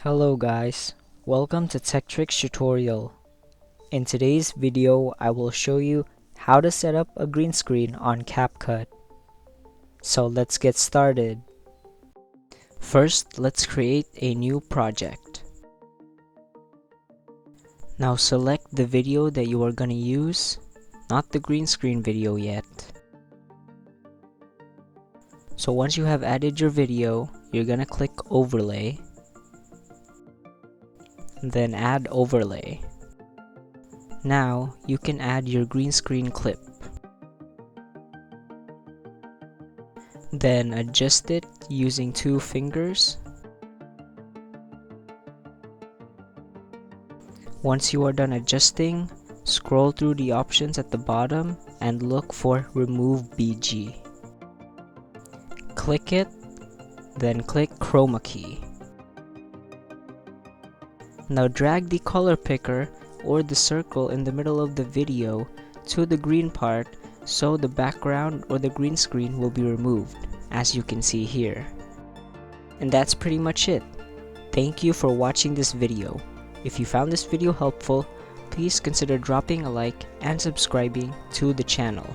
Hello guys, welcome to Tech Tricks tutorial. In today's video, I will show you how to set up a green screen on CapCut. So let's get started. First, let's create a new project. Now select the video that you are going to use, not the green screen video yet. So once you have added your video, you're going to click Overlay. Then add overlay. Now you can add your green screen clip. Then adjust it using 2 fingers. Once you are done adjusting, scroll through the options at the bottom and look for Remove BG. Click it, then click Chroma Key. Now drag the color picker or the circle in the middle of the video to the green part so the background or the green screen will be removed, as you can see here. And that's pretty much it. Thank you for watching this video. If you found this video helpful, please consider dropping a like and subscribing to the channel.